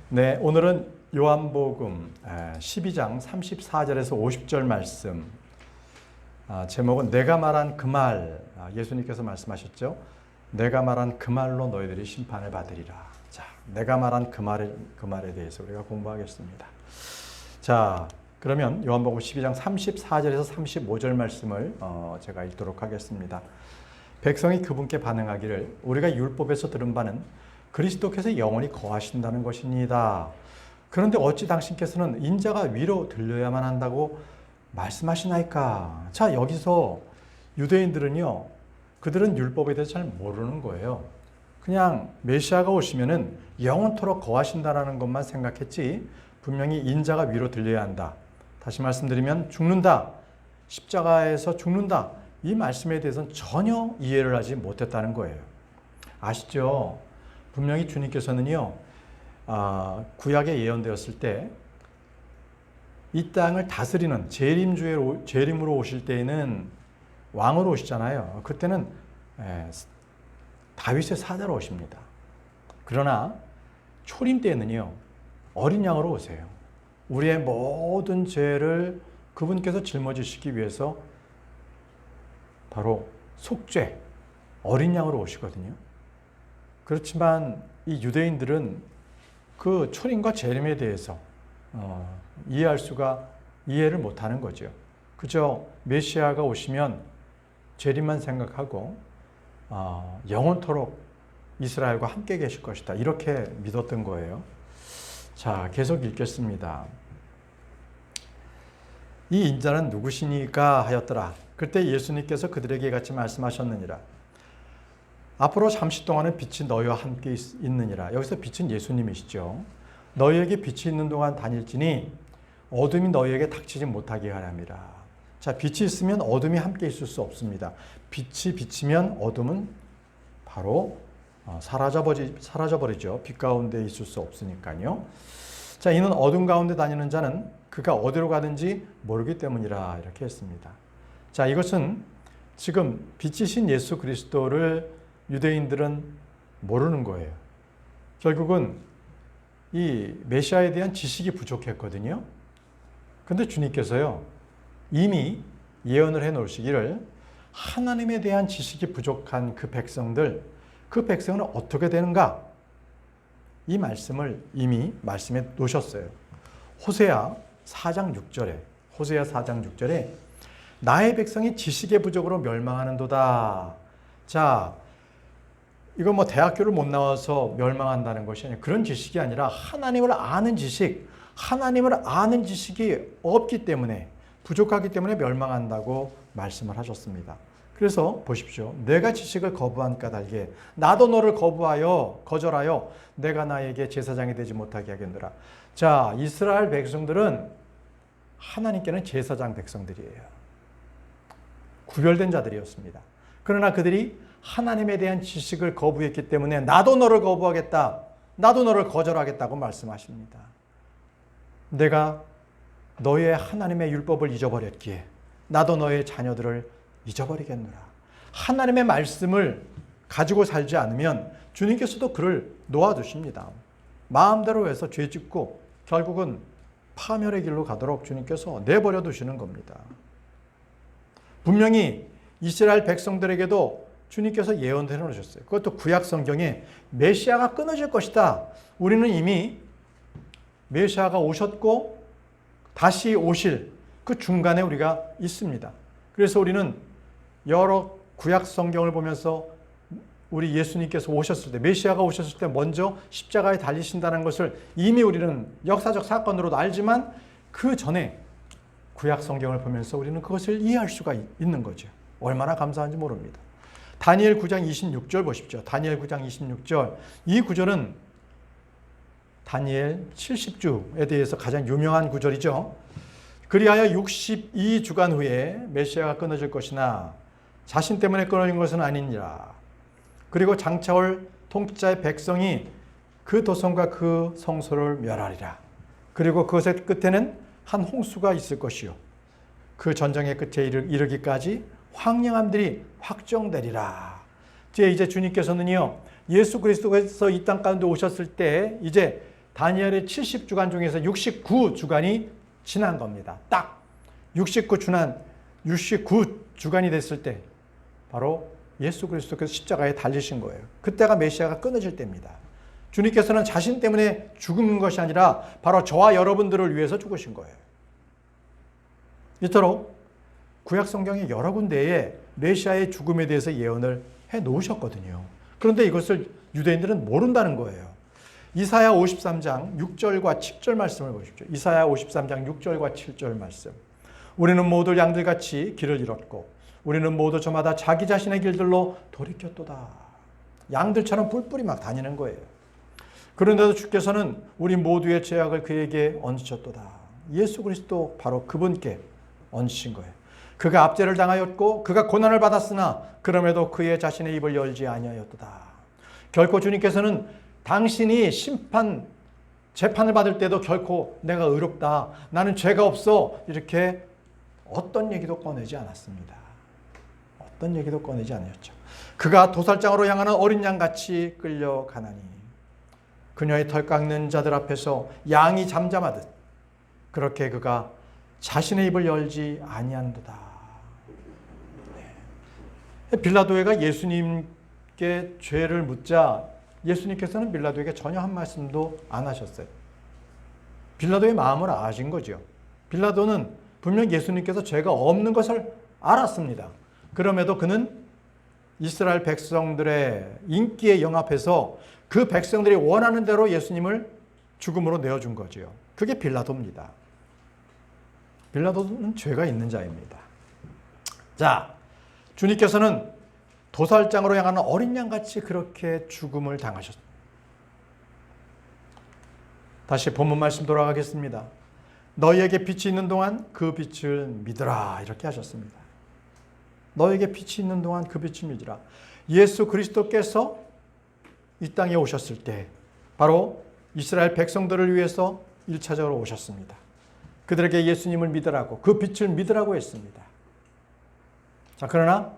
네, 오늘은 요한복음 12장 34절에서 50절 말씀, 제목은 내가 말한 그 말, 예수님께서 말씀하셨죠. 내가 말한 그 말로 너희들이 심판을 받으리라. 자, 내가 말한 그 말에 대해서 우리가 공부하겠습니다. 자, 그러면 요한복음 12장 34절에서 35절 말씀을 제가 읽도록 하겠습니다. 백성이 그분께 반응하기를 우리가 율법에서 들은 바는 그리스도께서 영원히 거하신다는 것입니다. 그런데 어찌 당신께서는 인자가 위로 들려야만 한다고 말씀하시나이까? 자, 여기서 유대인들은요, 그들은 율법에 대해서 잘 모르는 거예요. 그냥 메시아가 오시면은 영원토록 거하신다라는 것만 생각했지, 분명히 인자가 위로 들려야 한다. 다시 말씀드리면 죽는다. 십자가에서 죽는다. 이 말씀에 대해서는 전혀 이해를 하지 못했다는 거예요. 아시죠? 분명히 주님께서는요, 구약에 예언되었을 때 이 땅을 다스리는 재림으로 오실 때에는 왕으로 오시잖아요. 그때는 다윗의 사자로 오십니다. 그러나 초림 때에는요, 어린 양으로 오세요. 우리의 모든 죄를 그분께서 짊어지시기 위해서 바로 속죄, 어린 양으로 오시거든요. 그렇지만 이 유대인들은 그 초림과 재림에 대해서 이해를 못하는 거죠. 그저 메시아가 오시면 재림만 생각하고 영원토록 이스라엘과 함께 계실 것이다, 이렇게 믿었던 거예요. 자, 계속 읽겠습니다. 이 인자는 누구시니까 하였더라. 그때 예수님께서 그들에게 같이 말씀하셨느니라. 앞으로 잠시 동안은 빛이 너희와 함께 있느니라. 여기서 빛은 예수님이시죠. 너희에게 빛이 있는 동안 다닐지니 어둠이 너희에게 닥치지 못하게 하랍니다. 자, 빛이 있으면 어둠이 함께 있을 수 없습니다. 빛이 비치면 어둠은 바로 사라져버리죠. 빛 가운데 있을 수 없으니까요. 자, 이는 어둠 가운데 다니는 자는 그가 어디로 가든지 모르기 때문이라, 이렇게 했습니다. 자, 이것은 지금 빛이신 예수 그리스도를 유대인들은 모르는 거예요. 결국은 이 메시아에 대한 지식이 부족했거든요. 근데 주님께서요, 이미 예언을 해 놓으시기를 하나님에 대한 지식이 부족한 그 백성은 어떻게 되는가? 이 말씀을 이미 말씀해 놓으셨어요. 호세아 4장 6절에 나의 백성이 지식의 부족으로 멸망하는도다. 자, 이거 뭐 대학교를 못 나와서 멸망한다는 것이 아니라 그런 지식이 아니라 하나님을 아는 지식이 없기 때문에, 부족하기 때문에 멸망한다고 말씀을 하셨습니다. 그래서 보십시오. 내가 지식을 거부한 까닭에 나도 너를 거절하여 내가 나에게 제사장이 되지 못하게 하겠노라. 자, 이스라엘 백성들은 하나님께는 제사장 백성들이에요. 구별된 자들이었습니다. 그러나 그들이 하나님에 대한 지식을 거부했기 때문에 나도 너를 거부하겠다, 나도 너를 거절하겠다고 말씀하십니다. 내가 너의 하나님의 율법을 잊어버렸기에 나도 너의 자녀들을 잊어버리겠노라. 하나님의 말씀을 가지고 살지 않으면 주님께서도 그를 놓아두십니다. 마음대로 해서 죄짓고 결국은 파멸의 길로 가도록 주님께서 내버려 두시는 겁니다. 분명히 이스라엘 백성들에게도 주님께서 예언해 놓으셨어요. 그것도 구약 성경에 메시아가 끊어질 것이다. 우리는 이미 메시아가 오셨고 다시 오실 그 중간에 우리가 있습니다. 그래서 우리는 여러 구약 성경을 보면서 우리 예수님께서 오셨을 때, 메시아가 오셨을 때 먼저 십자가에 달리신다는 것을 이미 우리는 역사적 사건으로도 알지만 그 전에 구약 성경을 보면서 우리는 그것을 이해할 수가 있는 거죠. 얼마나 감사한지 모릅니다. 다니엘 9장 26절 보십시오. 다니엘 9장 26절. 이 구절은 다니엘 70주에 대해서 가장 유명한 구절이죠. 그리하여 62주간 후에 메시아가 끊어질 것이나 자신 때문에 끊어진 것은 아니니라. 그리고 장차올 통치자의 백성이 그 도성과 그 성소를 멸하리라. 그리고 그것의 끝에는 한 홍수가 있을 것이요, 그 전쟁의 끝에 이르기까지 황량함들이 확정되리라. 이제 주님께서는요, 예수 그리스도께서 이 땅 가운데 오셨을 때 이제 다니엘의 70주간 중에서 69주간이 지난 겁니다. 딱 69주간이 됐을 때 바로 예수 그리스도께서 십자가에 달리신 거예요. 그때가 메시아가 끊어질 때입니다. 주님께서는 자신 때문에 죽은 것이 아니라 바로 저와 여러분들을 위해서 죽으신 거예요. 이토록 구약 성경의 여러 군데에 메시아의 죽음에 대해서 예언을 해 놓으셨거든요. 그런데 이것을 유대인들은 모른다는 거예요. 이사야 53장 6절과 7절 말씀을 보십시오. 이사야 53장 6절과 7절 말씀. 우리는 모두 양들같이 길을 잃었고 우리는 모두 저마다 자기 자신의 길들로 돌이켰도다. 양들처럼 뿔뿔이 막 다니는 거예요. 그런데도 주께서는 우리 모두의 죄악을 그에게 얹으셨도다. 예수 그리스도 바로 그분께 얹으신 거예요. 그가 압제를 당하였고 그가 고난을 받았으나 그럼에도 그의 자신의 입을 열지 아니하였도다. 결코 주님께서는 당신이 재판을 받을 때도 결코 내가 의롭다, 나는 죄가 없어, 이렇게 어떤 얘기도 꺼내지 않았습니다. 어떤 얘기도 꺼내지 않았죠. 그가 도살장으로 향하는 어린 양같이 끌려가나니 그녀의 털 깎는 자들 앞에서 양이 잠잠하듯 그렇게 그가 자신의 입을 열지 아니한도다. 네. 빌라도가 예수님께 죄를 묻자 예수님께서는 빌라도에게 전혀 한 말씀도 안 하셨어요. 빌라도의 마음을 아신 거죠. 빌라도는 분명 예수님께서 죄가 없는 것을 알았습니다. 그럼에도 그는 이스라엘 백성들의 인기에 영합해서 그 백성들이 원하는 대로 예수님을 죽음으로 내어준 거죠. 그게 빌라도입니다. 빌라도는 죄가 있는 자입니다. 자, 주님께서는 도살장으로 향하는 어린 양같이 그렇게 죽음을 당하셨습니다. 다시 본문 말씀 돌아가겠습니다. 너희에게 빛이 있는 동안 그 빛을 믿으라, 이렇게 하셨습니다. 너에게 빛이 있는 동안 그 빛을 믿으라. 예수 그리스도께서 이 땅에 오셨을 때 바로 이스라엘 백성들을 위해서 1차적으로 오셨습니다. 그들에게 예수님을 믿으라고, 그 빛을 믿으라고 했습니다. 자, 그러나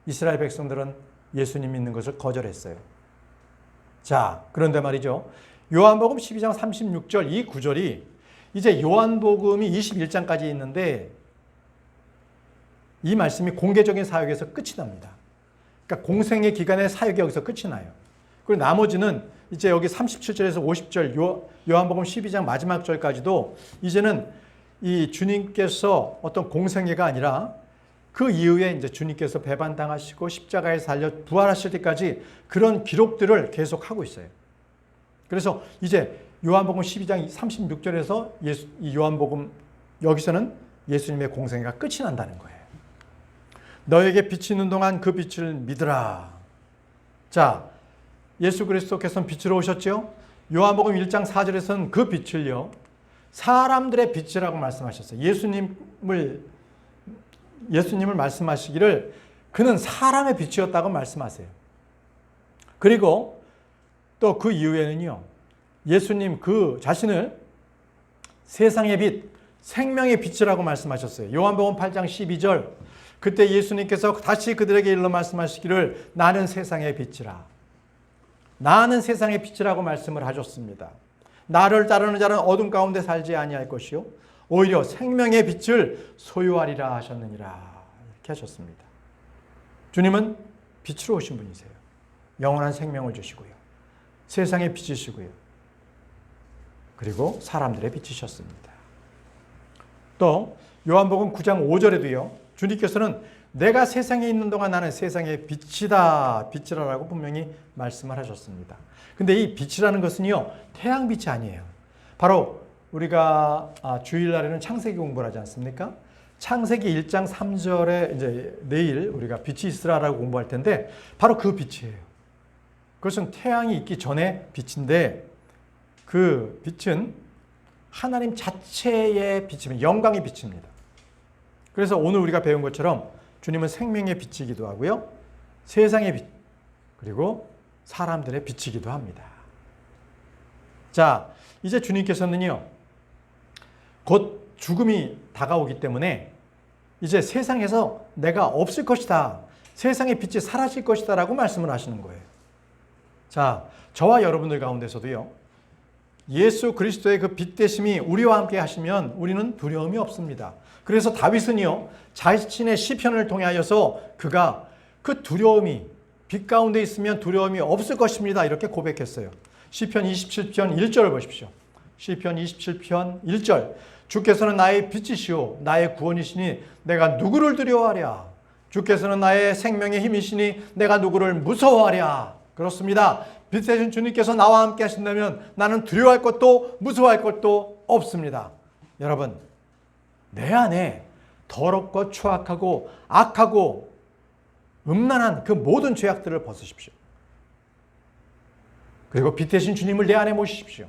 이스라엘 백성들은 예수님 믿는 것을 거절했어요. 자, 그런데 말이죠. 요한복음 12장 36절 이 구절이 이제 요한복음이 21장까지 있는데 이 말씀이 공개적인 사역에서 끝이 납니다. 그러니까 공생의 기간의 사역이 여기서 끝이 나요. 그리고 나머지는 이제 여기 37절에서 50절 요한복음 12장 마지막 절까지도 이제는 이 주님께서 어떤 공생애가 아니라 그 이후에 이제 주님께서 배반당하시고 십자가에 달려 부활하실 때까지 그런 기록들을 계속하고 있어요. 그래서 이제 요한복음 12장 36절에서 이 요한복음 여기서는 예수님의 공생애가 끝이 난다는 거예요. 너에게 빛이 있는 동안 그 빛을 믿으라. 자, 예수 그리스도께서는 빛으로 오셨죠. 요한복음 1장 4절에서는 그 빛을요 사람들의 빛이라고 말씀하셨어요. 예수님을 말씀하시기를 그는 사람의 빛이었다고 말씀하세요. 그리고 또 그 이후에는요 예수님 그 자신을 세상의 빛, 생명의 빛이라고 말씀하셨어요. 요한복음 8장 12절 그때 예수님께서 다시 그들에게 일러 말씀하시기를 나는 세상의 빛이라. 나는 세상의 빛이라고 말씀을 하셨습니다. 나를 따르는 자는 어둠 가운데 살지 아니할 것이요 오히려 생명의 빛을 소유하리라 하셨느니라. 이렇게 하셨습니다. 주님은 빛으로 오신 분이세요. 영원한 생명을 주시고요. 세상의 빛이시고요. 그리고 사람들의 빛이셨습니다. 또 요한복음 9장 5절에도요. 주님께서는 내가 세상에 있는 동안 나는 세상의 빛이다. 빛이라고 분명히 말씀을 하셨습니다. 근데 이 빛이라는 것은요. 태양빛이 아니에요. 바로 우리가 주일날에는 창세기 공부를 하지 않습니까? 창세기 1장 3절에 이제 내일 우리가 빛이 있으라라고 공부할 텐데 바로 그 빛이에요. 그것은 태양이 있기 전에 빛인데 그 빛은 하나님 자체의 빛입니다. 영광의 빛입니다. 그래서 오늘 우리가 배운 것처럼 주님은 생명의 빛이기도 하고요. 세상의 빛, 그리고 사람들의 빛이기도 합니다. 자, 이제 주님께서는요. 곧 죽음이 다가오기 때문에 이제 세상에서 내가 없을 것이다. 세상의 빛이 사라질 것이다 라고 말씀을 하시는 거예요. 자, 저와 여러분들 가운데서도요. 예수 그리스도의 그 빛 되심이 우리와 함께 하시면 우리는 두려움이 없습니다. 그래서 다윗은요, 자신의 시편을 통하여서 그가 그 두려움이 빛 가운데 있으면 두려움이 없을 것입니다. 이렇게 고백했어요. 시편 27편 1절을 보십시오. 시편 27편 1절. 주께서는 나의 빛이시오 나의 구원이시니 내가 누구를 두려워하랴. 주께서는 나의 생명의 힘이시니 내가 누구를 무서워하랴. 그렇습니다. 빛 되신 주님께서 나와 함께 하신다면 나는 두려워할 것도 무서워할 것도 없습니다. 여러분, 내 안에 더럽고 추악하고 악하고 음란한 그 모든 죄악들을 벗으십시오. 그리고 빛 되신 주님을 내 안에 모시십시오.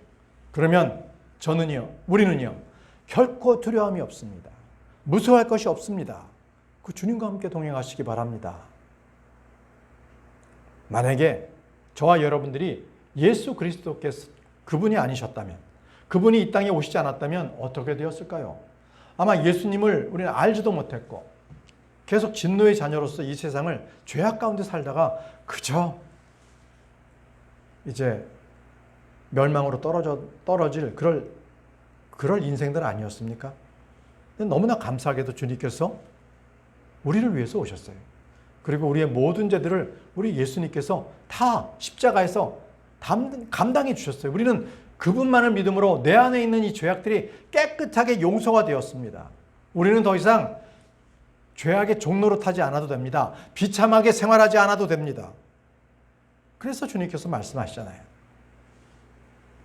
그러면 저는요, 우리는요, 결코 두려움이 없습니다. 무서워할 것이 없습니다. 그 주님과 함께 동행하시기 바랍니다. 만약에 저와 여러분들이 예수 그리스도께서 그분이 아니셨다면, 그분이 이 땅에 오시지 않았다면 어떻게 되었을까요? 아마 예수님을 우리는 알지도 못했고 계속 진노의 자녀로서 이 세상을 죄악 가운데 살다가 그저 이제 멸망으로 떨어질 그럴 인생들 아니었습니까? 근데 너무나 감사하게도 주님께서 우리를 위해서 오셨어요. 그리고 우리의 모든 죄들을 우리 예수님께서 다 십자가에서 감당해 주셨어요. 우리는 그분만을 믿음으로 내 안에 있는 이 죄악들이 깨끗하게 용서가 되었습니다. 우리는 더 이상 죄악의 종로로 타지 않아도 됩니다. 비참하게 생활하지 않아도 됩니다. 그래서 주님께서 말씀하시잖아요.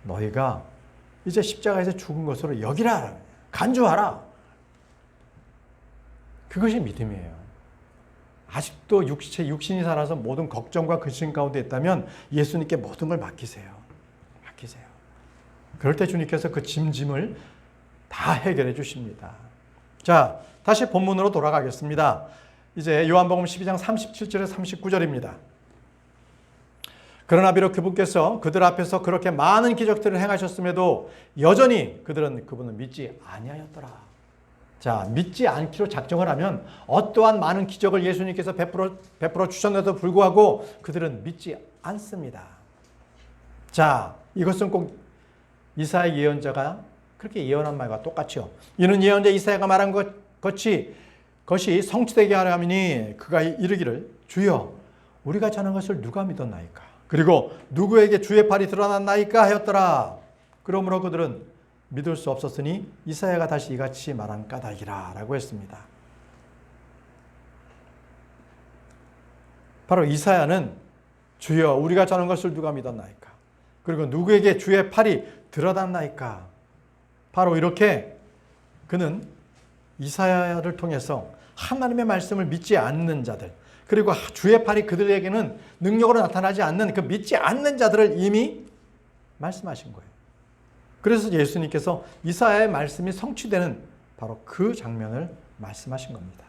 너희가 이제 십자가에서 죽은 것으로 여기라, 간주하라. 그것이 믿음이에요. 아직도 육신이 살아서 모든 걱정과 근심 가운데 있다면 예수님께 모든 걸 맡기세요. 맡기세요. 그럴 때 주님께서 그 짐을 다 해결해 주십니다. 자, 다시 본문으로 돌아가겠습니다. 이제 요한복음 12장 37절에 39절입니다. 그러나 비록 그분께서 그들 앞에서 그렇게 많은 기적들을 행하셨음에도 여전히 그분을 믿지 아니하였더라. 자, 믿지 않기로 작정을 하면 어떠한 많은 기적을 예수님께서 베풀어 주셨는데도 불구하고 그들은 믿지 않습니다. 자, 이것은 꼭 이사야 예언자가 그렇게 예언한 말과 똑같죠. 이는 예언자 이사야가 말한 것이 성취되게 하려 함이니 그가 이르기를 주여 우리가 전한 것을 누가 믿었나이까. 그리고 누구에게 주의 팔이 드러났나이까 하였더라. 그러므로 그들은 믿을 수 없었으니 이사야가 다시 이같이 말한 까닭이라 라고 했습니다. 바로 이사야는 주여 우리가 전한 것을 누가 믿었나이까. 그리고 누구에게 주의 팔이 드러났나이까. 바로 이렇게 그는 이사야를 통해서 하나님의 말씀을 믿지 않는 자들, 그리고 주의 팔이 그들에게는 능력으로 나타나지 않는 그 믿지 않는 자들을 이미 말씀하신 거예요. 그래서 예수님께서 이사야의 말씀이 성취되는 바로 그 장면을 말씀하신 겁니다.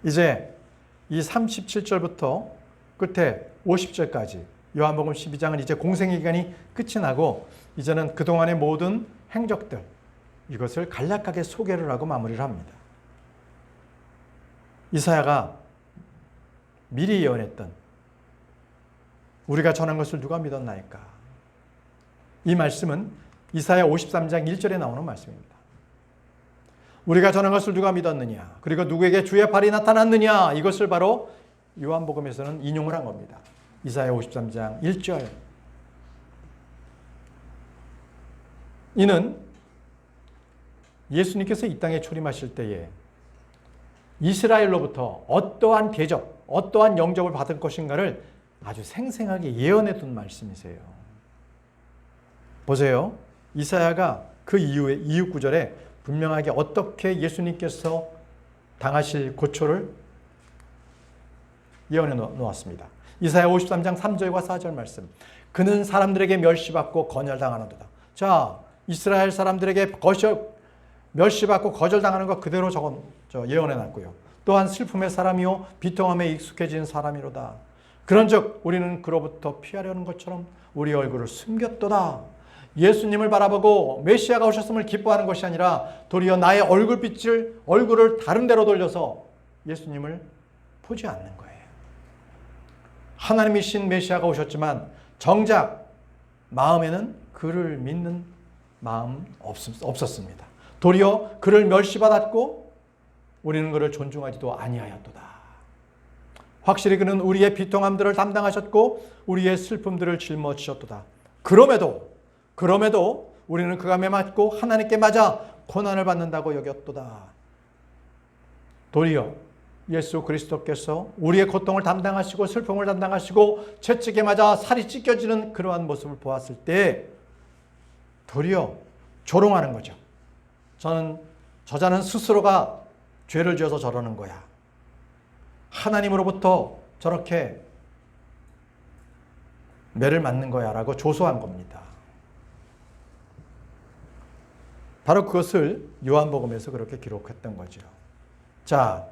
이제 이 37절부터 끝에 50절까지 요한복음 12장은 이제 공생의 기간이 끝이 나고 이제는 그동안의 모든 행적들, 이것을 간략하게 소개를 하고 마무리를 합니다. 이사야가 미리 예언했던 우리가 전한 것을 누가 믿었나이까. 이 말씀은 이사야 53장 1절에 나오는 말씀입니다. 우리가 전한 것을 누가 믿었느냐, 그리고 누구에게 주의 팔이 나타났느냐, 이것을 바로 요한복음에서는 인용을 한 겁니다. 이사야 53장 1절. 이는 예수님께서 이 땅에 초림하실 때에 이스라엘로부터 어떠한 대접, 어떠한 영접을 받을 것인가를 아주 생생하게 예언해 둔 말씀이세요. 보세요. 이사야가 그 이후에 이후 구절에 분명하게 어떻게 예수님께서 당하실 고초를 예언해 놓았습니다. 이사야 53장 3절과 4절 말씀. 그는 사람들에게 멸시받고 거절당하는도다. 자, 이스라엘 사람들에게 멸시받고 거절당하는 것 그대로 예언해 놨고요. 또한 슬픔의 사람이요 비통함에 익숙해진 사람이로다. 그런즉 우리는 그로부터 피하려는 것처럼 우리 얼굴을 숨겼도다. 예수님을 바라보고 메시아가 오셨음을 기뻐하는 것이 아니라 도리어 나의 얼굴을 다른 데로 돌려서 예수님을 보지 않는 거예요. 하나님이신 메시아가 오셨지만 정작 마음에는 그를 믿는 마음 없었습니다. 도리어 그를 멸시받았고 우리는 그를 존중하지도 아니하였도다. 확실히 그는 우리의 비통함들을 담당하셨고 우리의 슬픔들을 짊어지셨도다. 그럼에도 우리는 그가 매맞고 하나님께 맞아 고난을 받는다고 여겼도다. 도리어 예수 그리스도께서 우리의 고통을 담당하시고 슬픔을 담당하시고 채찍에 맞아 살이 찢겨지는 그러한 모습을 보았을 때 도리어 조롱하는 거죠. 저자는 스스로가 죄를 지어서 저러는 거야. 하나님으로부터 저렇게 매를 맞는 거야 라고 조소한 겁니다. 바로 그것을 요한복음에서 그렇게 기록했던 거죠. 자,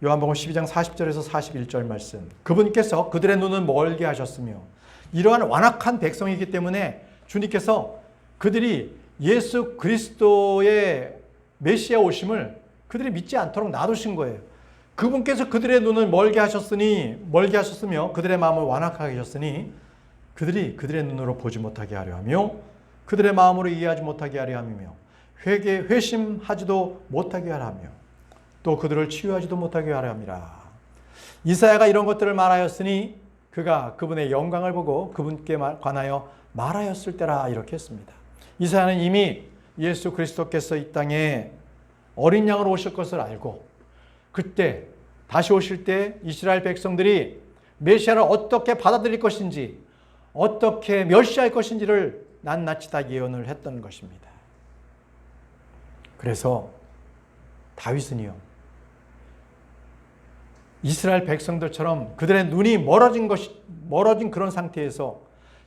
요한복음 12장 40절에서 41절 말씀. 그분께서 그들의 눈을 멀게 하셨으며 이러한 완악한 백성이기 때문에 주님께서 그들이 예수 그리스도의 메시아 오심을 그들이 믿지 않도록 놔두신 거예요. 그분께서 그들의 눈을 멀게 하셨으며 그들의 마음을 완악하게 하셨으니 그들이 그들의 눈으로 보지 못하게 하려 하며 그들의 마음으로 이해하지 못하게 하려 하며 회심하지도 못하게 하려 하며 또 그들을 치유하지도 못하게 하려 함이라. 이사야가 이런 것들을 말하였으니 그가 그분의 영광을 보고 그분께 관하여 말하였을 때라 이렇게 했습니다. 이사야는 이미 예수 그리스도께서 이 땅에 어린 양으로 오실 것을 알고 그때 다시 오실 때 이스라엘 백성들이 메시아를 어떻게 받아들일 것인지 어떻게 멸시할 것인지를 낱낱이 다 예언을 했던 것입니다. 그래서 다윗은요, 이스라엘 백성들처럼 그들의 눈이 멀어진 그런 상태에서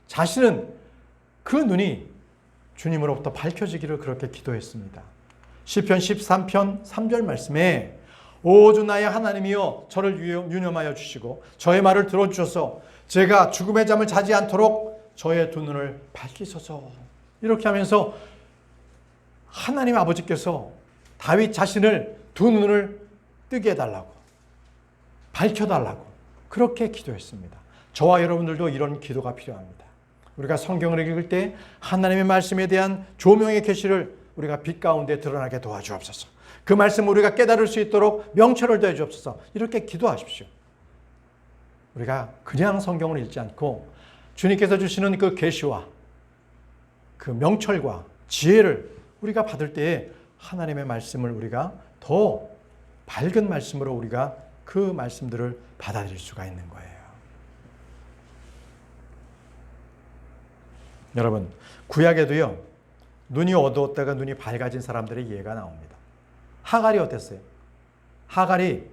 자신은 그 눈이 주님으로부터 밝혀지기를 그렇게 기도했습니다. 시편 13편 3절 말씀에 오 주 나의 하나님이여 저를 유념하여 주시고 저의 말을 들어주셔서 제가 죽음의 잠을 자지 않도록 저의 두 눈을 밝히소서. 이렇게 하면서 하나님 아버지께서 다윗 자신을 두 눈을 뜨게 해달라고 밝혀달라고 그렇게 기도했습니다. 저와 여러분들도 이런 기도가 필요합니다. 우리가 성경을 읽을 때 하나님의 말씀에 대한 조명의 계시를 우리가 빛 가운데 드러나게 도와주옵소서. 그 말씀을 우리가 깨달을 수 있도록 명철을 더해 주옵소서. 이렇게 기도하십시오. 우리가 그냥 성경을 읽지 않고 주님께서 주시는 그 계시와 그 명철과 지혜를 우리가 받을 때에 하나님의 말씀을 우리가 더 밝은 말씀으로 우리가 그 말씀들을 받아들일 수가 있는 거예요. 여러분, 구약에도요, 눈이 어두웠다가 눈이 밝아진 사람들의 예가 나옵니다. 하갈이 어땠어요? 하갈이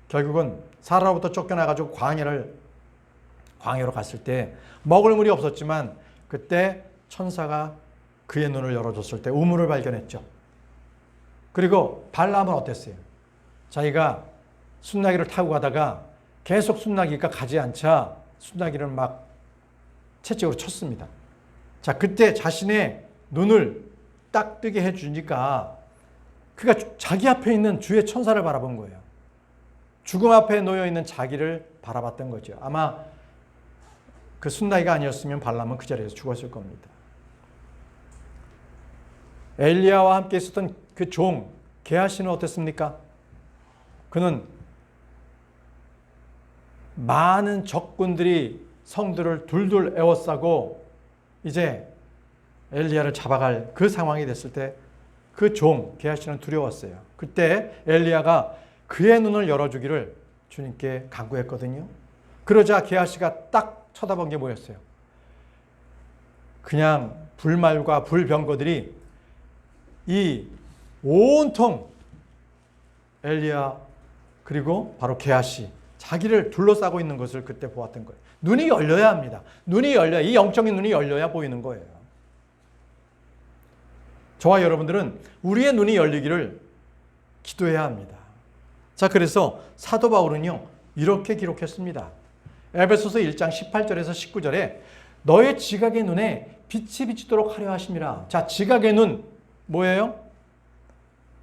결국은 사라로부터 쫓겨나가지고 광야로 갔을 때 먹을 물이 없었지만 그때 천사가 그의 눈을 열어줬을 때 우물을 발견했죠. 그리고 발람은 어땠어요? 자기가 순나기를 타고 가다가 계속 순나기가 가지 않자 순나기를 막 채찍으로 쳤습니다. 자, 그때 자신의 눈을 딱 뜨게 해주니까 그가 자기 앞에 있는 주의 천사를 바라본 거예요. 죽음 앞에 놓여있는 자기를 바라봤던 거죠. 아마 그 순나기가 아니었으면 발람은 그 자리에서 죽었을 겁니다. 엘리야와 함께 있었던 그 종 게하시는 어땠습니까? 그는 많은 적군들이 성들을 둘둘 에워싸고 이제 엘리야를 잡아갈 그 상황이 됐을 때 그 종 게하시는 두려웠어요. 그때 엘리야가 그의 눈을 열어주기를 주님께 간구했거든요. 그러자 게하시가 딱 쳐다본 게 뭐였어요? 그냥 불말과 불병거들이 이 온통 엘리야 그리고 바로 게하시 자기를 둘러싸고 있는 것을 그때 보았던 거예요. 눈이 열려야 합니다. 눈이 열려야, 이 영적인 눈이 열려야 보이는 거예요. 저와 여러분들은 우리의 눈이 열리기를 기도해야 합니다. 자, 그래서 사도 바울은요, 이렇게 기록했습니다. 에베소서 1장 18절에서 19절에 너의 지각의 눈에 빛이 비치도록 하려 하심이라. 자, 지각의 눈 뭐예요?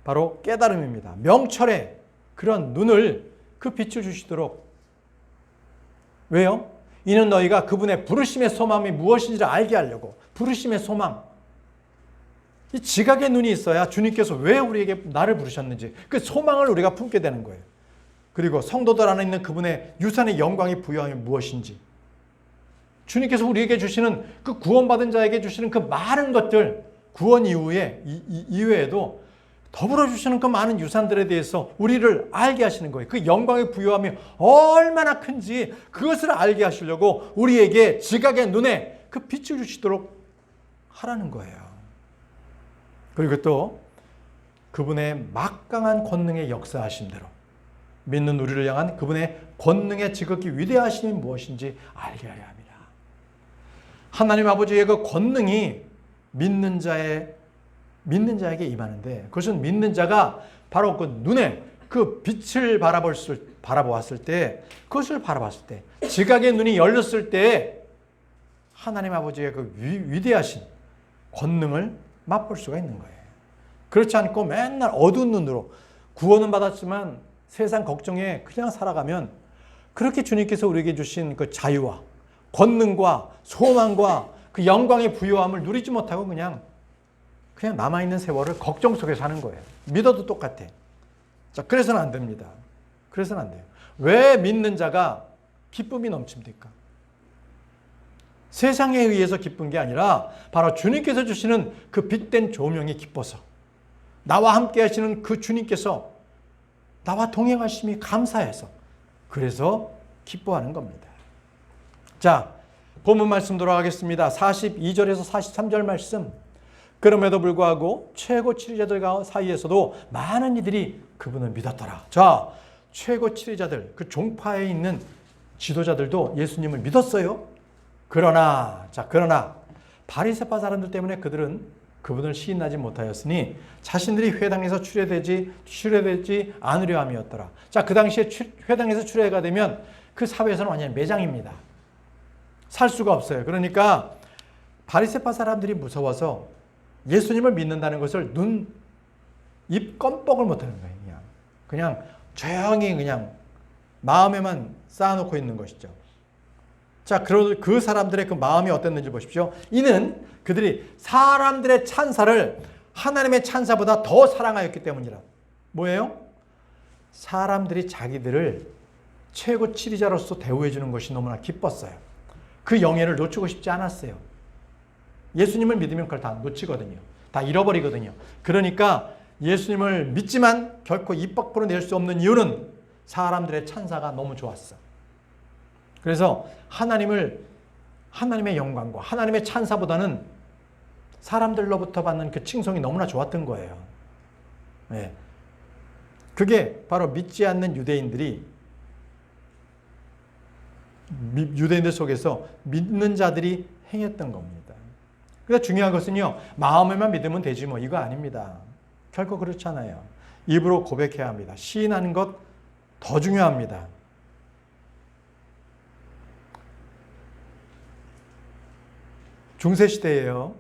바로 깨달음입니다. 명철의 그런 눈을 그 빛을 주시도록. 왜요? 이는 너희가 그분의 부르심의 소망이 무엇인지를 알게 하려고. 부르심의 소망. 이 지각의 눈이 있어야 주님께서 왜 우리에게 나를 부르셨는지 그 소망을 우리가 품게 되는 거예요. 그리고 성도들 안에 있는 그분의 유산의 영광이 부여함이 무엇인지, 주님께서 우리에게 주시는 그 구원받은 자에게 주시는 그 많은 것들, 구원 이외에도 더불어 주시는 그 많은 유산들에 대해서 우리를 알게 하시는 거예요. 그 영광의 부여함이 얼마나 큰지 그것을 알게 하시려고 우리에게 지각의 눈에 그 빛을 주시도록 하라는 거예요. 그리고 또 그분의 막강한 권능의 역사하심대로 믿는 우리를 향한 그분의 권능의 지극히 위대하심이 무엇인지 알게 하려 합니다. 하나님 아버지의 그 권능이 믿는 자에게 임하는데, 그것은 믿는 자가 바로 그 눈에 그 빛을 바라보았을 때, 그것을 바라봤을 때, 지각의 눈이 열렸을 때 하나님 아버지의 그 위대하신 권능을 맛볼 수가 있는 거예요. 그렇지 않고 맨날 어두운 눈으로 구원은 받았지만 세상 걱정에 그냥 살아가면 그렇게 주님께서 우리에게 주신 그 자유와 권능과 소망과 그 영광의 부요함을 누리지 못하고 그냥 남아있는 세월을 걱정 속에 사는 거예요. 믿어도 똑같아. 자, 그래서는 안 됩니다. 그래서는 안 돼요. 왜 믿는 자가 기쁨이 넘칩니까? 세상에 의해서 기쁜 게 아니라 바로 주님께서 주시는 그 빛된 조명이 기뻐서, 나와 함께 하시는 그 주님께서 나와 동행하심이 감사해서, 그래서 기뻐하는 겁니다. 자, 본문 말씀 돌아가겠습니다. 42절에서 43절 말씀. 그럼에도 불구하고 최고 치리자들 사이에서도 많은 이들이 그분을 믿었더라. 자, 최고 치리자들, 그 종파에 있는 지도자들도 예수님을 믿었어요. 그러나 바리새파 사람들 때문에 그들은 그분을 시인하지 못하였으니 자신들이 회당에서 출애되지 않으려 함이었더라. 자, 그 당시에 회당에서 출애가 되면 그 사회에서는 완전히 매장입니다. 살 수가 없어요. 그러니까 바리새파 사람들이 무서워서 예수님을 믿는다는 것을 입 껌뻑을 못하는 거예요. 그냥 조용히 그냥 마음에만 쌓아놓고 있는 것이죠. 자, 그 사람들의 그 마음이 어땠는지 보십시오. 이는 그들이 사람들의 찬사를 하나님의 찬사보다 더 사랑하였기 때문이라. 뭐예요? 사람들이 자기들을 최고 치리자로서 대우해 주는 것이 너무나 기뻤어요. 그 영예를 놓치고 싶지 않았어요. 예수님을 믿으면 그걸 다 놓치거든요. 다 잃어버리거든요. 그러니까 예수님을 믿지만 결코 입 밖으로 낼 수 없는 이유는 사람들의 찬사가 너무 좋았어. 그래서 하나님의 영광과 하나님의 찬사보다는 사람들로부터 받는 그 칭송이 너무나 좋았던 거예요. 네. 그게 바로 믿지 않는 유대인들 속에서 믿는 자들이 행했던 겁니다. 그래서 중요한 것은요, 마음에만 믿으면 되지 뭐 이거 아닙니다. 결코 그렇지 않아요. 입으로 고백해야 합니다. 시인하는 것 더 중요합니다. 중세시대예요.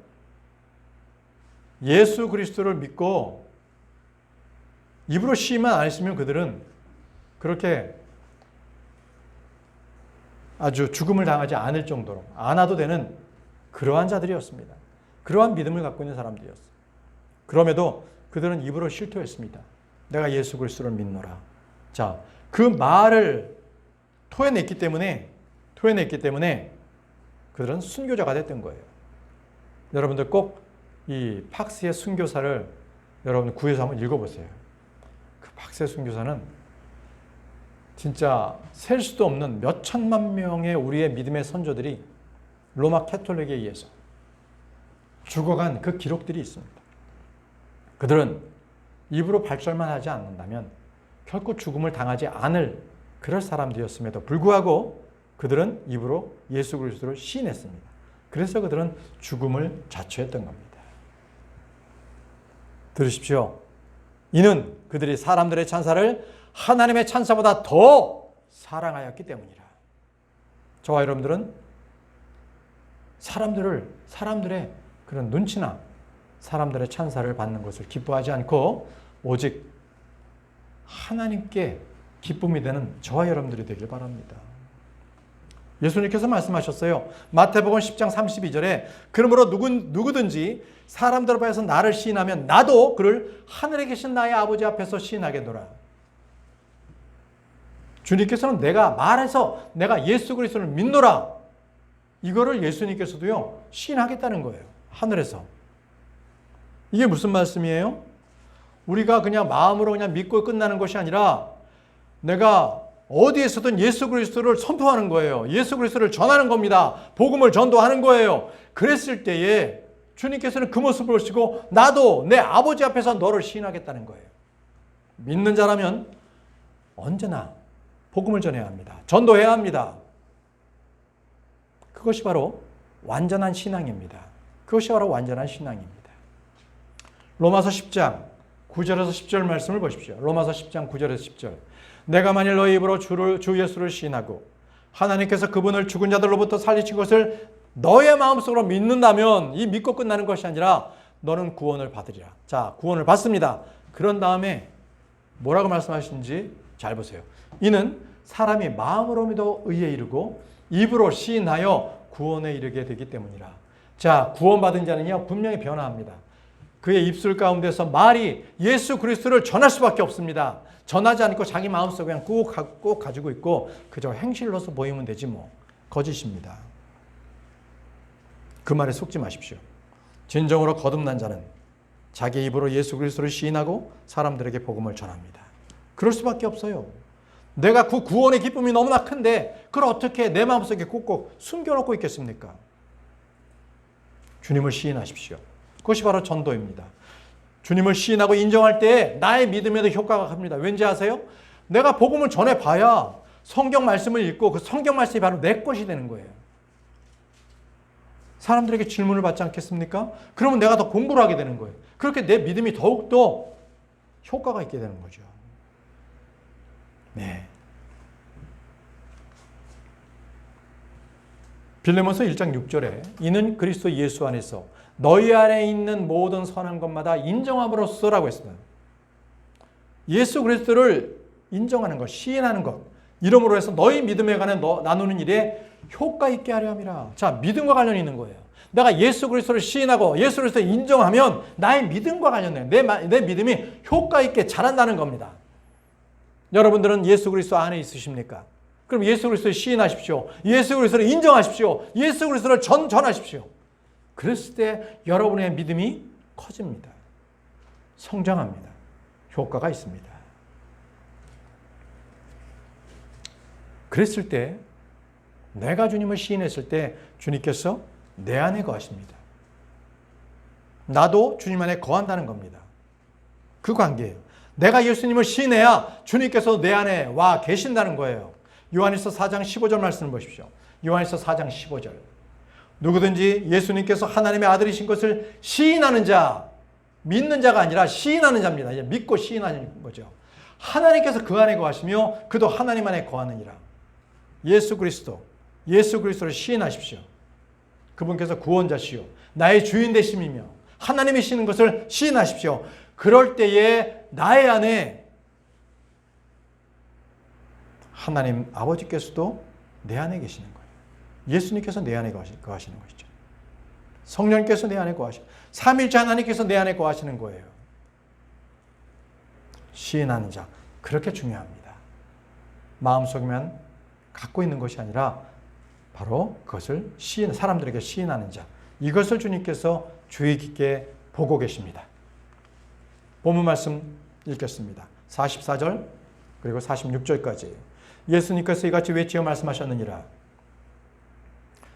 예수 그리스도를 믿고 입으로 시만 안 했으면 그들은 그렇게 아주 죽음을 당하지 않을 정도로 안 와도 되는 그러한 자들이었습니다. 그러한 믿음을 갖고 있는 사람들이었어요. 그럼에도 그들은 입으로 실토했습니다. 내가 예수 그리스도를 믿노라. 자, 그 말을 토해냈기 때문에 그들은 순교자가 됐던 거예요. 여러분들 꼭 이 팍스의 순교사를 여러분 구해서 한번 읽어보세요. 그 팍스의 순교사는 진짜 셀 수도 없는 몇 천만 명의 우리의 믿음의 선조들이 로마 캐톨릭에 의해서 죽어간 그 기록들이 있습니다. 그들은 입으로 발설만 하지 않는다면 결코 죽음을 당하지 않을 그럴 사람들이었음에도 불구하고 그들은 입으로 예수 그리스도를 시인했습니다. 그래서 그들은 죽음을 자초했던 겁니다. 들으십시오. 이는 그들이 사람들의 찬사를 하나님의 찬사보다 더 사랑하였기 때문이라. 저와 여러분들은 사람들의 그런 눈치나 사람들의 찬사를 받는 것을 기뻐하지 않고 오직 하나님께 기쁨이 되는 저와 여러분들이 되길 바랍니다. 예수님께서 말씀하셨어요. 마태복음 10장 32절에 그러므로 누구든지 사람들 앞에서 나를 시인하면 나도 그를 하늘에 계신 나의 아버지 앞에서 시인하겠노라. 주님께서는 내가 말해서 내가 예수 그리스도를 믿노라. 이거를 예수님께서도요 시인하겠다는 거예요. 하늘에서. 이게 무슨 말씀이에요? 우리가 그냥 마음으로 그냥 믿고 끝나는 것이 아니라 내가 어디에서든 예수 그리스도를 선포하는 거예요. 예수 그리스도를 전하는 겁니다. 복음을 전도하는 거예요. 그랬을 때에 주님께서는 그 모습을 보시고 나도 내 아버지 앞에서 너를 시인하겠다는 거예요. 믿는 자라면 언제나 복음을 전해야 합니다. 전도해야 합니다. 그것이 바로 완전한 신앙입니다. 그것이 바로 완전한 신앙입니다. 로마서 10장 9절에서 10절 말씀을 보십시오. 로마서 10장 9절에서 10절. 내가 만일 너희 입으로 주 예수를 시인하고 하나님께서 그분을 죽은 자들로부터 살리신 것을 너의 마음속으로 믿는다면 이 믿고 끝나는 것이 아니라 너는 구원을 받으리라. 자, 구원을 받습니다. 그런 다음에 뭐라고 말씀하시는지 잘 보세요. 이는 사람이 마음으로 믿어 의에 이르고 입으로 시인하여 구원에 이르게 되기 때문이라. 자, 구원받은 자는요 분명히 변화합니다. 그의 입술 가운데서 말이 예수 그리스도를 전할 수밖에 없습니다. 전하지 않고 자기 마음속에 그냥 꼭 가지고 있고 그저 행실로서 보이면 되지 뭐. 거짓입니다. 그 말에 속지 마십시오. 진정으로 거듭난 자는 자기 입으로 예수 그리스도를 시인하고 사람들에게 복음을 전합니다. 그럴 수밖에 없어요. 내가 그 구원의 기쁨이 너무나 큰데 그걸 어떻게 내 마음속에 꼭꼭 숨겨놓고 있겠습니까? 주님을 시인하십시오. 그것이 바로 전도입니다. 주님을 시인하고 인정할 때 나의 믿음에도 효과가 갑니다. 왠지 아세요? 내가 복음을 전해봐야 성경 말씀을 읽고 그 성경 말씀이 바로 내 것이 되는 거예요. 사람들에게 질문을 받지 않겠습니까? 그러면 내가 더 공부를 하게 되는 거예요. 그렇게 내 믿음이 더욱더 효과가 있게 되는 거죠. 네. 빌레몬서 1장 6절에 이는 그리스도 예수 안에서 너희 안에 있는 모든 선한 것마다 인정함으로써라고 했어요. 예수 그리스도를 인정하는 것, 시인하는 것, 이름으로 해서 너희 믿음에 관해 나누는 일에 효과 있게 하려 함이라. 자, 믿음과 관련이 있는 거예요. 내가 예수 그리스도를 시인하고 예수 그리스도를 인정하면 나의 믿음과 관련돼요. 내 믿음이 효과 있게 자란다는 겁니다. 여러분들은 예수 그리스도 안에 있으십니까? 그럼 예수 그리스도를 시인하십시오. 예수 그리스도를 인정하십시오. 예수 그리스도를 전하십시오. 그랬을 때 여러분의 믿음이 커집니다. 성장합니다. 효과가 있습니다. 그랬을 때 내가 주님을 시인했을 때 주님께서 내 안에 거하십니다. 나도 주님 안에 거한다는 겁니다. 그 관계예요. 내가 예수님을 시인해야 주님께서 내 안에 와 계신다는 거예요. 요한일서 4장 15절 말씀을 보십시오. 요한일서 4장 15절. 누구든지 예수님께서 하나님의 아들이신 것을 시인하는 자, 믿는 자가 아니라 시인하는 자입니다. 이제 믿고 시인하는 거죠. 하나님께서 그 안에 거하시며 그도 하나님 안에 거하느니라. 예수 그리스도를 시인하십시오. 그분께서 구원자시요 나의 주인 되심이며 하나님이시는 것을 시인하십시오. 그럴 때에 나의 안에 하나님 아버지께서도 내 안에 계시는 거예요. 예수님께서 내 안에 거하시는 것이죠. 성령께서 내 안에 거하시고 삼위일체 하나님께서 내 안에 거하시는 거예요. 시인하는 자, 그렇게 중요합니다. 마음속에만 갖고 있는 것이 아니라 바로 그것을 사람들에게 시인하는 자, 이것을 주님께서 주의 깊게 보고 계십니다. 본문 말씀 읽겠습니다. 44절 그리고 46절까지 예수님께서 이같이 외치어 말씀하셨느니라.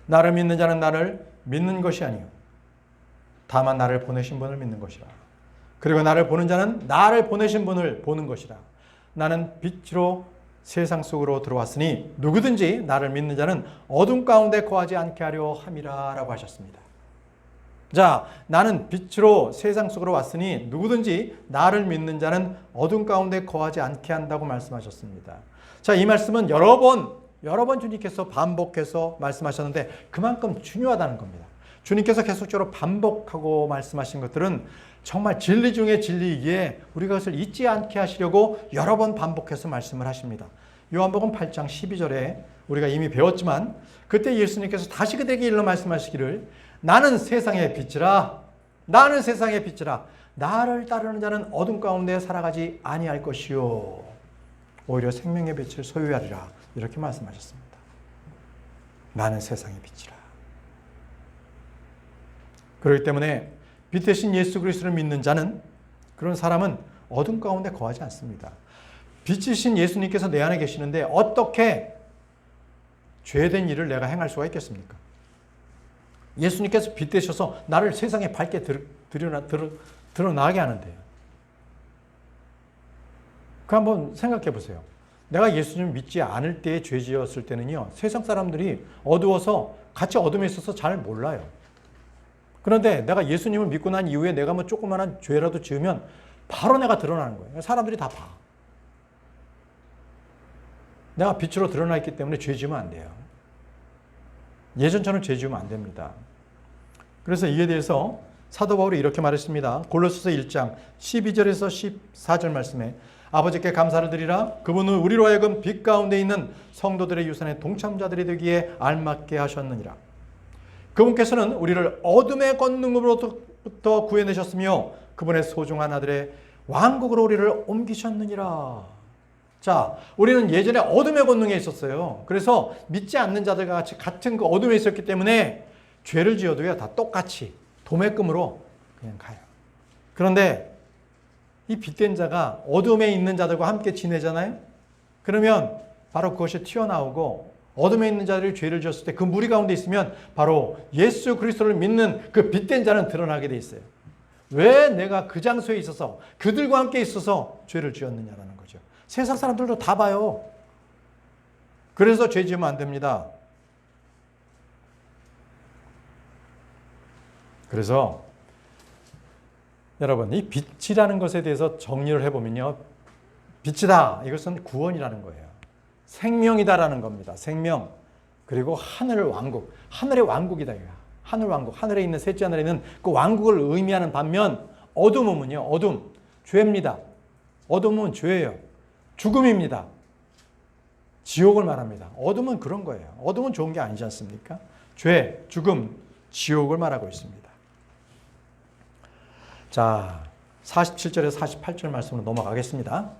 나를 믿는 자는 나를 믿는 것이 아니요 다만 나를 보내신 분을 믿는 것이라. 그리고 나를 보는 자는 나를 보내신 분을 보는 것이라. 나는 빛으로 세상 속으로 들어왔으니 누구든지 나를 믿는 자는 어둠 가운데 거하지 않게 하려 함이라 라고 하셨습니다. 자, 나는 빛으로 세상 속으로 왔으니 누구든지 나를 믿는 자는 어둠 가운데 거하지 않게 한다고 말씀하셨습니다. 자, 이 말씀은 여러 번 주님께서 반복해서 말씀하셨는데 그만큼 중요하다는 겁니다. 주님께서 계속적으로 반복하고 말씀하신 것들은 정말 진리 중에 진리이기에 우리가 그것을 잊지 않게 하시려고 여러 번 반복해서 말씀을 하십니다. 요한복음 8장 12절에 우리가 이미 배웠지만 그때 예수님께서 다시 그들에게 일러 말씀하시기를 나는 세상의 빛이라 나는 세상의 빛이라 나를 따르는 자는 어둠 가운데 살아가지 아니할 것이요 오히려 생명의 빛을 소유하리라 이렇게 말씀하셨습니다. 나는 세상의 빛이라. 그렇기 때문에 빛 대신 예수 그리스도를 믿는 자는 그런 사람은 어둠 가운데 거하지 않습니다. 빛이신 예수님께서 내 안에 계시는데 어떻게 죄된 일을 내가 행할 수가 있겠습니까? 예수님께서 빛 되셔서 나를 세상에 밝게 드러나게 하는데요. 그 한번 생각해 보세요. 내가 예수님을 믿지 않을 때에 죄 지었을 때는요, 세상 사람들이 어두워서 같이 어둠에 있어서 잘 몰라요. 그런데 내가 예수님을 믿고 난 이후에 내가 뭐 조그마한 죄라도 지으면 바로 내가 드러나는 거예요. 사람들이 다 봐. 내가 빛으로 드러나 있기 때문에 죄 지으면 안 돼요. 예전처럼 죄 지으면 안 됩니다. 그래서 이에 대해서 사도 바울이 이렇게 말했습니다. 골로새서 1장 12절에서 14절 말씀에 아버지께 감사를 드리라. 그분은 우리로 하여금 빛 가운데 있는 성도들의 유산의 동참자들이 되기에 알맞게 하셨느니라. 그분께서는 우리를 어둠의 권능으로부터 구해내셨으며 그분의 소중한 아들의 왕국으로 우리를 옮기셨느니라. 자, 우리는 예전에 어둠의 권능에 있었어요. 그래서 믿지 않는 자들과 같이 같은 그 어둠에 있었기 때문에 죄를 지어도요, 다 똑같이 도매금으로 그냥 가요. 그런데 이 빛된 자가 어둠에 있는 자들과 함께 지내잖아요. 그러면 바로 그것이 튀어나오고 어둠에 있는 자들이 죄를 지었을 때 그 무리 가운데 있으면 바로 예수 그리스도를 믿는 그 빛된 자는 드러나게 돼 있어요. 왜 내가 그 장소에 있어서 그들과 함께 있어서 죄를 지었느냐라는 거죠. 세상 사람들도 다 봐요. 그래서 죄 지으면 안 됩니다. 그래서 여러분, 이 빛이라는 것에 대해서 정리를 해보면요. 빛이다. 이것은 구원이라는 거예요. 생명이다라는 겁니다. 생명. 그리고 하늘 왕국. 하늘의 왕국이다. 하늘 왕국. 하늘에 있는 셋째 하늘에 있는 그 왕국을 의미하는 반면 어둠은요. 어둠. 죄입니다. 어둠은 죄예요. 죽음입니다. 지옥을 말합니다. 어둠은 그런 거예요. 어둠은 좋은 게 아니지 않습니까? 죄, 죽음, 지옥을 말하고 있습니다. 자, 47절에서 48절 말씀으로 넘어가겠습니다.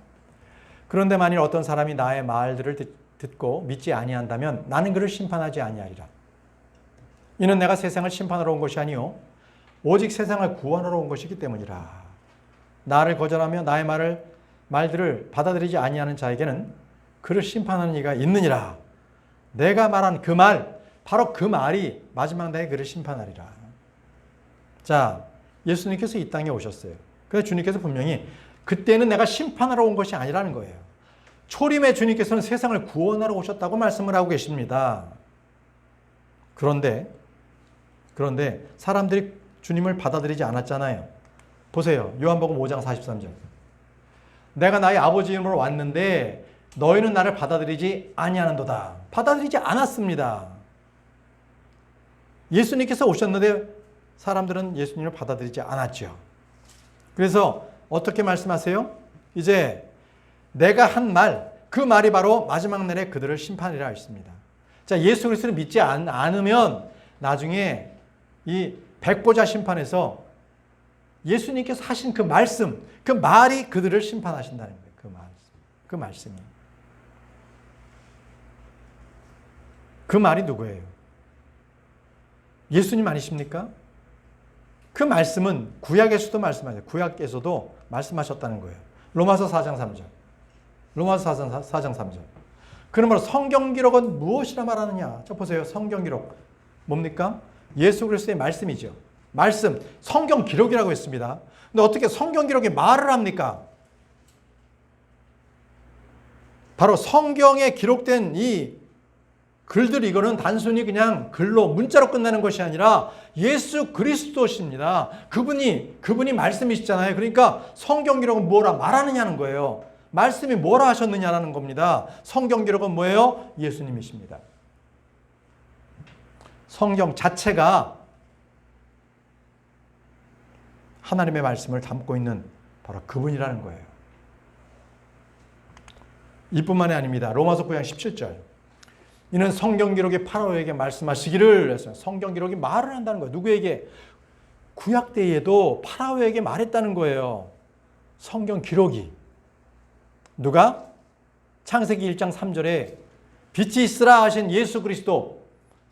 그런데 만일 어떤 사람이 나의 말들을 듣고 믿지 아니한다면 나는 그를 심판하지 아니하리라. 이는 내가 세상을 심판하러 온 것이 아니요 오직 세상을 구원하러 온 것이기 때문이라. 나를 거절하며 나의 말들을 받아들이지 아니하는 자에게는 그를 심판하는 이가 있느니라. 내가 말한 그 말, 바로 그 말이 마지막 날에 그를 심판하리라. 자, 예수님께서 이 땅에 오셨어요. 그래서 주님께서 분명히 그때는 내가 심판하러 온 것이 아니라는 거예요. 초림의 주님께서는 세상을 구원하러 오셨다고 말씀을 하고 계십니다. 그런데 사람들이 주님을 받아들이지 않았잖아요. 보세요. 요한복음 5장 43절. 내가 나의 아버지 이름으로 왔는데 너희는 나를 받아들이지 아니하는도다. 받아들이지 않았습니다. 예수님께서 오셨는데 사람들은 예수님을 받아들이지 않았죠. 그래서 어떻게 말씀하세요? 이제 내가 한 말, 그 말이 바로 마지막 날에 그들을 심판이라 했습니다. 자, 예수 그리스도를 믿지 않으면 나중에 이 백보자 심판에서 예수님께서 하신 그 말씀, 그 말이 그들을 심판하신다는 거예요. 그 말씀이. 그 말이 누구예요? 예수님 아니십니까? 그 말씀은 구약에서도 말씀하셨어요. 구약에서도 말씀하셨다는 거예요. 로마서 4장 3절. 로마서 4장 3절. 그러므로 성경 기록은 무엇이라 말하느냐? 자, 보세요. 성경 기록. 뭡니까? 예수 그리스도의 말씀이죠. 말씀. 성경 기록이라고 했습니다. 근데 어떻게 성경 기록이 말을 합니까? 바로 성경에 기록된 이 글들 이거는 단순히 그냥 글로 문자로 끝나는 것이 아니라 예수 그리스도십니다. 그분이 말씀이시잖아요. 그러니까 성경 기록은 뭐라 말하느냐는 거예요. 말씀이 뭐라 하셨느냐라는 겁니다. 성경 기록은 뭐예요? 예수님이십니다. 성경 자체가 하나님의 말씀을 담고 있는 바로 그분이라는 거예요. 이뿐만이 아닙니다. 로마서 9장 17절. 이는 성경 기록이 파라오에게 말씀하시기를 했어요. 성경 기록이 말을 한다는 거예요. 누구에게? 구약 때에도 파라오에게 말했다는 거예요. 성경 기록이. 누가? 창세기 1장 3절에 빛이 있으라 하신 예수 그리스도,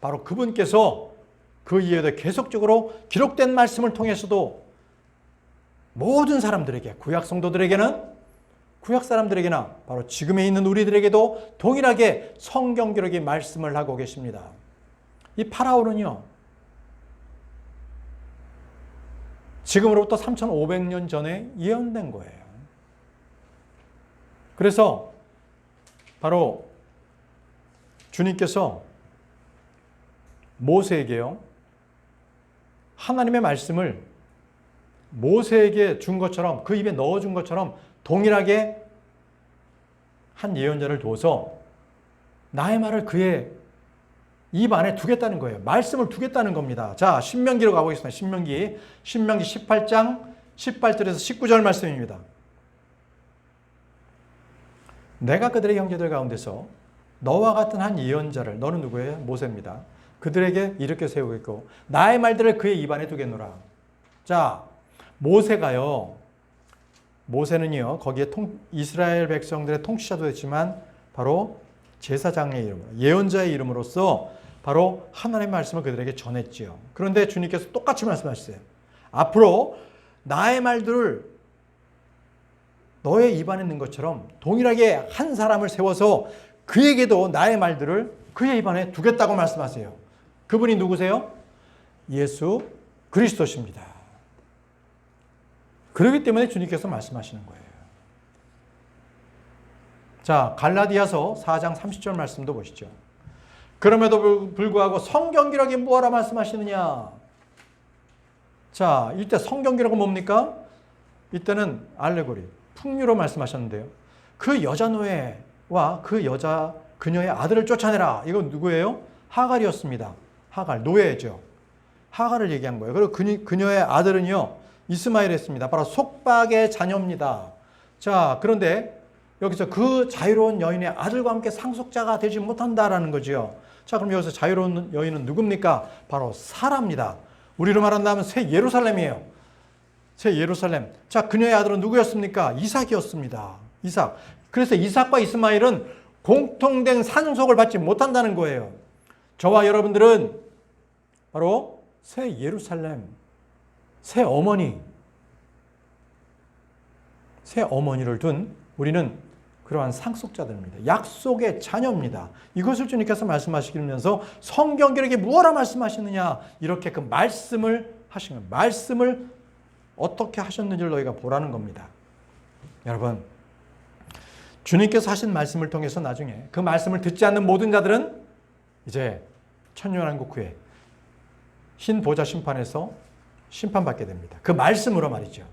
바로 그분께서 그 이후에도 계속적으로 기록된 말씀을 통해서도 모든 사람들에게, 구약 성도들에게는, 구약 사람들에게나 바로 지금에 있는 우리들에게도 동일하게 성경 기록이 말씀을 하고 계십니다. 이 파라오는요, 지금으로부터 3,500년 전에 예언된 거예요. 그래서 바로 주님께서 모세에게요, 하나님의 말씀을 모세에게 준 것처럼, 그 입에 넣어준 것처럼 동일하게 한 예언자를 둬서 나의 말을 그의 입 안에 두겠다는 거예요. 말씀을 두겠다는 겁니다. 자, 신명기로 가보겠습니다. 신명기 18장 18절에서 19절 말씀입니다. 내가 그들의 형제들 가운데서 너와 같은 한 예언자를, 너는 누구예요? 모세입니다. 그들에게 이렇게 세우겠고 나의 말들을 그의 입 안에 두겠노라. 자, 모세는요, 거기에 이스라엘 백성들의 통치자도 됐지만 바로 제사장의 이름으로, 예언자의 이름으로서 바로 하나님의 말씀을 그들에게 전했지요. 그런데 주님께서 똑같이 말씀하셨어요. 앞으로 나의 말들을 너의 입 안에 있는 것처럼 동일하게 한 사람을 세워서 그에게도 나의 말들을 그의 입 안에 두겠다고 말씀하세요. 그분이 누구세요? 예수 그리스도십니다. 그렇기 때문에 주님께서 말씀하시는 거예요. 자, 갈라디아서 4장 30절 말씀도 보시죠. 그럼에도 불구하고 성경 기록이 뭐라 말씀하시느냐? 자, 이때 성경 기록은 뭡니까? 이때는 알레고리, 풍류로 말씀하셨는데요. 그 여자 노예와 그녀의 아들을 쫓아내라. 이건 누구예요? 하갈이었습니다. 하갈, 노예죠. 하갈을 얘기한 거예요. 그리고 그녀의 아들은요, 이스마엘이었습니다. 바로 속박의 자녀입니다. 자, 그런데 여기서 그 자유로운 여인의 아들과 함께 상속자가 되지 못한다라는 거죠. 자, 그럼 여기서 자유로운 여인은 누굽니까? 바로 사라입니다. 우리로 말한다면 새 예루살렘이에요. 새 예루살렘. 자, 그녀의 아들은 누구였습니까? 이삭이었습니다. 이삭. 그래서 이삭과 이스마엘은 공통된 상속을 받지 못한다는 거예요. 저와 여러분들은 바로 새 예루살렘, 새 어머니를 둔 우리는 그러한 상속자들입니다. 약속의 자녀입니다. 이것을 주님께서 말씀하시면서 성경 기록에 무엇라 말씀하시느냐, 이렇게 그 말씀을 하신 거예요. 말씀을 어떻게 하셨는지를 너희가 보라는 겁니다. 여러분, 주님께서 하신 말씀을 통해서 나중에 그 말씀을 듣지 않는 모든 자들은 이제 천년왕국 후에 흰 보좌 심판에서 심판받게 됩니다. 그 말씀으로 말이죠.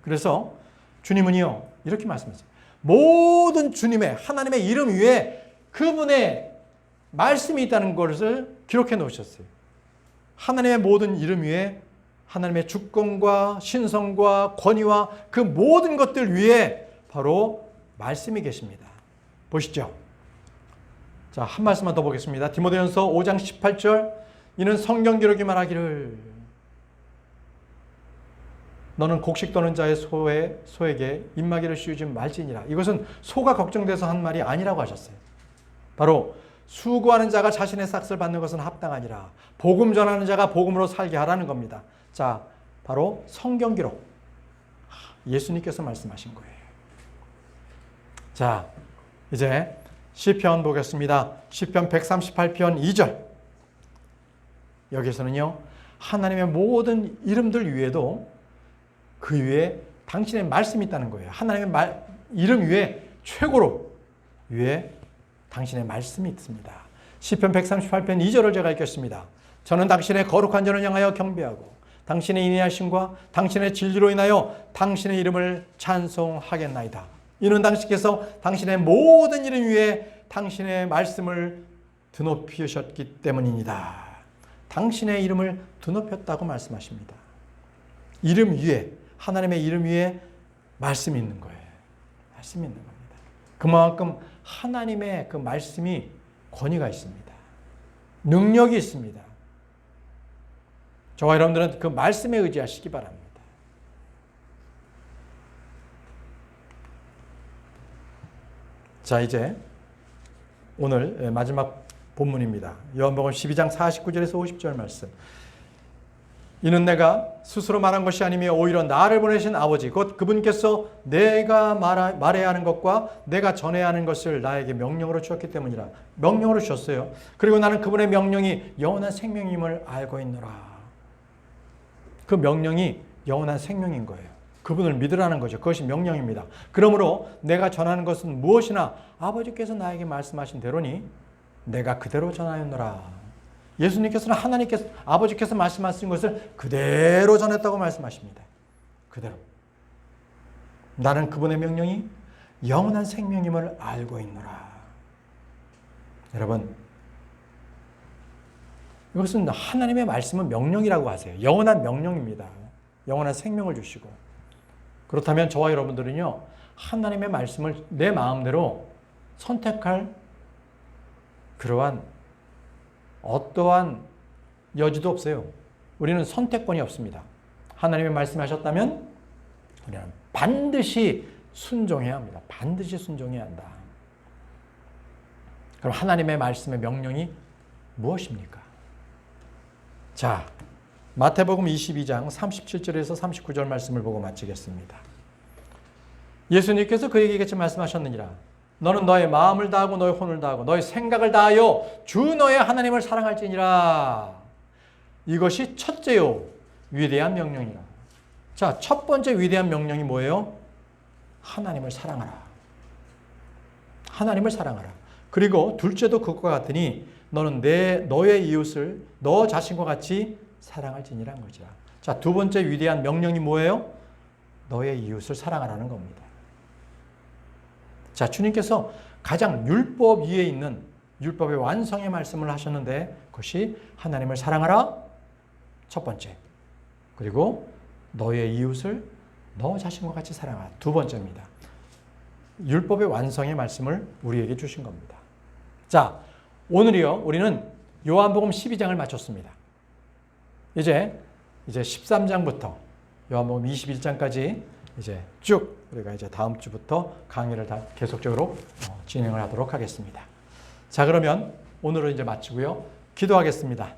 그래서 주님은요, 이렇게 말씀하세요. 모든 주님의, 하나님의 이름 위에 그분의 말씀이 있다는 것을 기록해 놓으셨어요. 하나님의 모든 이름 위에 하나님의 주권과 신성과 권위와 그 모든 것들 위에 바로 말씀이 계십니다. 보시죠. 자, 한 말씀만 더 보겠습니다. 디모데전서 5장 18절. 이는 성경 기록이 말하기를 너는 곡식 떠는 자의 소에게 입마개를 씌우지 말지니라. 이것은 소가 걱정돼서 한 말이 아니라고 하셨어요. 바로 수고하는 자가 자신의 삭슬 받는 것은 합당하니라. 복음 전하는 자가 복음으로 살게 하라는 겁니다. 자, 바로 성경 기록. 예수님께서 말씀하신 거예요. 자, 이제 시편 보겠습니다. 시편 138편 2절. 여기서는요, 하나님의 모든 이름들 위에도 그 위에 당신의 말씀이 있다는 거예요. 하나님의 이름 위에 최고로 위에 당신의 말씀이 있습니다. 시편 138편 2절을 제가 읽겠습니다. 저는 당신의 거룩한 전을 향하여 경배하고 당신의 인내하심과 당신의 진리로 인하여 당신의 이름을 찬송하겠나이다. 이는 당신께서 당신의 모든 이름 위에 당신의 말씀을 드높이셨기 때문입니다. 당신의 이름을 드높였다고 말씀하십니다. 이름 위에, 하나님의 이름 위에 말씀이 있는 거예요. 말씀이 있는 겁니다. 그만큼 하나님의 그 말씀이 권위가 있습니다. 능력이 있습니다. 저와 여러분들은 그 말씀에 의지하시기 바랍니다. 자, 이제 오늘 마지막 본문입니다. 요한복음 12장 49절에서 50절 말씀. 이는 내가 스스로 말한 것이 아니며 오히려 나를 보내신 아버지 곧 그분께서 내가 말해야 하는 것과 내가 전해야 하는 것을 나에게 명령으로 주었기 때문이라. 명령으로 주셨어요. 그리고 나는 그분의 명령이 영원한 생명임을 알고 있노라. 그 명령이 영원한 생명인 거예요. 그분을 믿으라는 거죠. 그것이 명령입니다. 그러므로 내가 전하는 것은 무엇이나 아버지께서 나에게 말씀하신 대로니 내가 그대로 전하였노라. 예수님께서는 하나님께서 아버지께서 말씀하신 것을 그대로 전했다고 말씀하십니다. 그대로. 나는 그분의 명령이 영원한 생명임을 알고 있노라. 여러분, 이것은 하나님의 말씀은 명령이라고 하세요. 영원한 명령입니다. 영원한 생명을 주시고. 그렇다면 저와 여러분들은요, 하나님의 말씀을 내 마음대로 선택할 그러한 어떠한 여지도 없어요. 우리는 선택권이 없습니다. 하나님의 말씀하셨다면 우리는 반드시 순종해야 합니다. 반드시 순종해야 한다. 그럼 하나님의 말씀의 명령이 무엇입니까? 자, 마태복음 22장 37절에서 39절 말씀을 보고 마치겠습니다. 예수님께서 그에게 이같이 말씀하셨느니라. 너는 너의 마음을 다하고 너의 혼을 다하고 너의 생각을 다하여 주 너의 하나님을 사랑할지니라. 이것이 첫째요 위대한 명령이라. 자, 첫 번째 위대한 명령이 뭐예요? 하나님을 사랑하라. 하나님을 사랑하라. 그리고 둘째도 그것과 같으니 너는 너의 이웃을 너 자신과 같이 사랑할지니라는 거지라. 자, 두 번째 위대한 명령이 뭐예요? 너의 이웃을 사랑하라는 겁니다. 자, 주님께서 가장 율법 위에 있는 율법의 완성의 말씀을 하셨는데 그것이 하나님을 사랑하라 첫 번째, 그리고 너의 이웃을 너 자신과 같이 사랑하라 두 번째입니다. 율법의 완성의 말씀을 우리에게 주신 겁니다. 자, 오늘이요 우리는 요한복음 12장을 마쳤습니다. 이제 13장부터 요한복음 21장까지 이제 쭉 우리가 이제 다음 주부터 강의를 다 계속적으로 진행을 하도록 하겠습니다. 자, 그러면 오늘은 이제 마치고요. 기도하겠습니다.